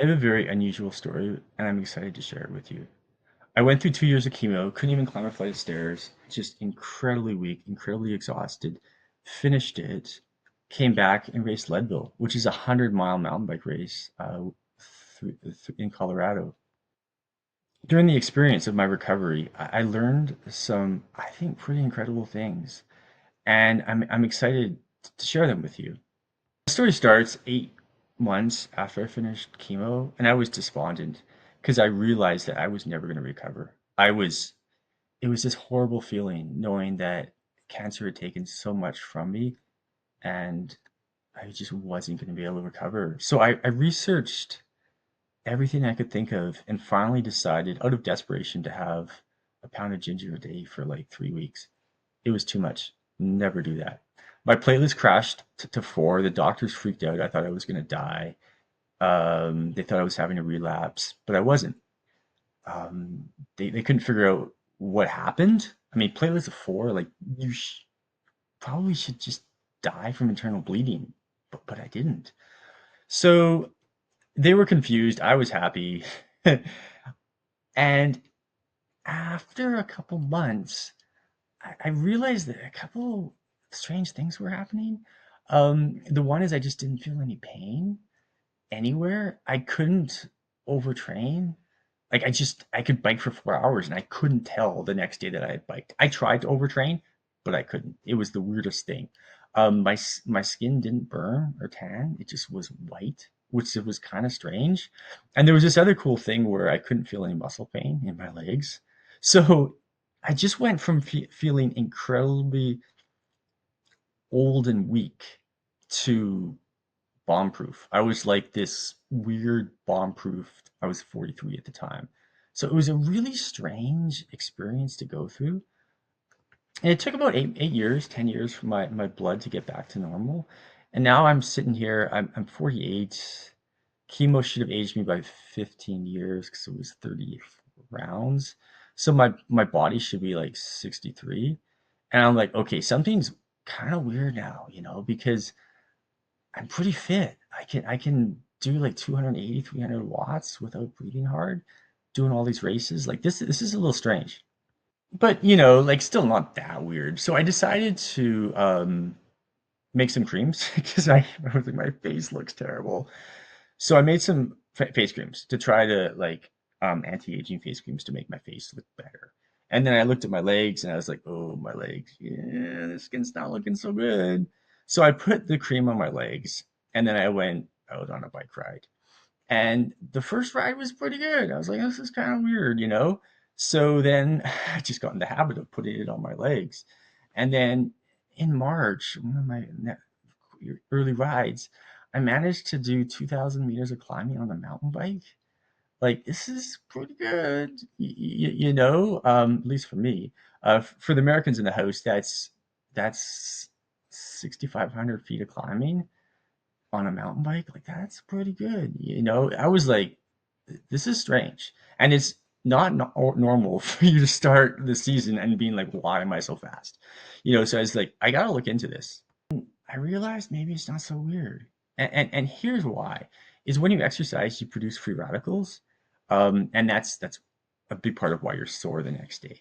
I have a very unusual story, and I'm excited to share it with you. I went through 2 years of chemo, couldn't even climb a flight of stairs, just incredibly weak, incredibly exhausted. Finished it, came back and raced Leadville, which is a 100-mile mountain bike race in Colorado. During the experience of my recovery, I learned some, I think, pretty incredible things, and I'm excited to share them with you. The story starts 8 months after I finished chemo, and I was despondent because I realized that I was never going to recover. It was this horrible feeling knowing that cancer had taken so much from me and I just wasn't going to be able to recover. So I researched everything I could think of and finally decided, out of desperation, to have a pound of ginger a day for like 3 weeks. It was too much. Never do that. My platelets crashed to four. The doctors freaked out. I thought I was going to die. They thought I was having a relapse, but I wasn't. They couldn't figure out what happened. I mean, platelets of four, like probably should just die from internal bleeding, but I didn't. So they were confused. I was happy. And after a couple months, I realized that a couple strange things were happening. The one is I just didn't feel any pain anywhere. I couldn't overtrain. Like I could bike for 4 hours and I couldn't tell the next day that I had biked. I tried to overtrain, but I couldn't. It was the weirdest thing. My skin didn't burn or tan. It just was white, which was kind of strange. And there was this other cool thing where I couldn't feel any muscle pain in my legs. So I just went from feeling incredibly old and weak to bomb proof. I was like this weird bomb proof. I was 43 at the time. So it was a really strange experience to go through. And it took about 8 years, 10 years for my blood to get back to normal. And now I'm sitting here, I'm 48. Chemo should have aged me by 15 years because it was 30 rounds. So my body should be like 63. And I'm like, okay, something's kind of weird now, because I'm pretty fit. I can do like 280, 300 watts without breathing hard, doing all these races. Like this is a little strange. But like still not that weird. So I decided to make some creams because I was like my face looks terrible. So I made some face creams to try to like anti-aging face creams to make my face look better. And then I looked at my legs and I was like, oh, my legs, yeah, the skin's not looking so good. So I put the cream on my legs and then I went out on a bike ride. And the first ride was pretty good. I was like, this is kind of weird. So then I just got in the habit of putting it on my legs. And then in March, one of my early rides, I managed to do 2,000 meters of climbing on a mountain bike. Like, this is pretty good, at least for me. For the Americans in the house, that's 6,500 feet of climbing on a mountain bike. Like, that's pretty good. I was like, this is strange. And it's not normal for you to start the season and being like, why am I so fast? So I was like, I got to look into this. I realized maybe it's not so weird. And here's why is when you exercise, you produce free radicals. And that's a big part of why you're sore the next day.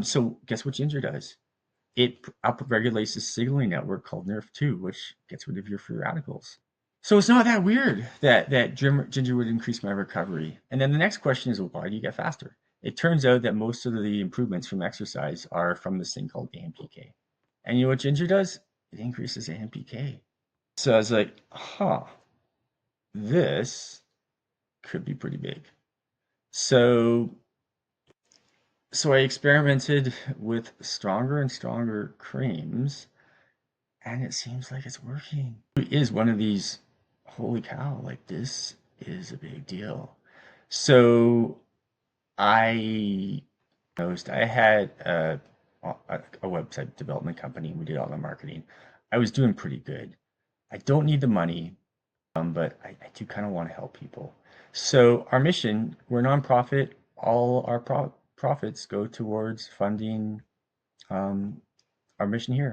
So guess what ginger does? It upregulates a signaling network called NRF2, which gets rid of your free radicals. So it's not that weird that ginger would increase my recovery. And then the next question is, well, why do you get faster? It turns out that most of the improvements from exercise are from this thing called AMPK. And you know what ginger does? It increases AMPK. So I was like, huh, this could be pretty big. So so I experimented with stronger and stronger creams, and it seems like it's working. It is one of these, holy cow, like this is a big deal. So I noticed I had a website development company and we did all the marketing. I was doing pretty good. I don't need the money, but I do kind of want to help people. So our mission, we're a nonprofit. All our profits go towards funding um, our mission here.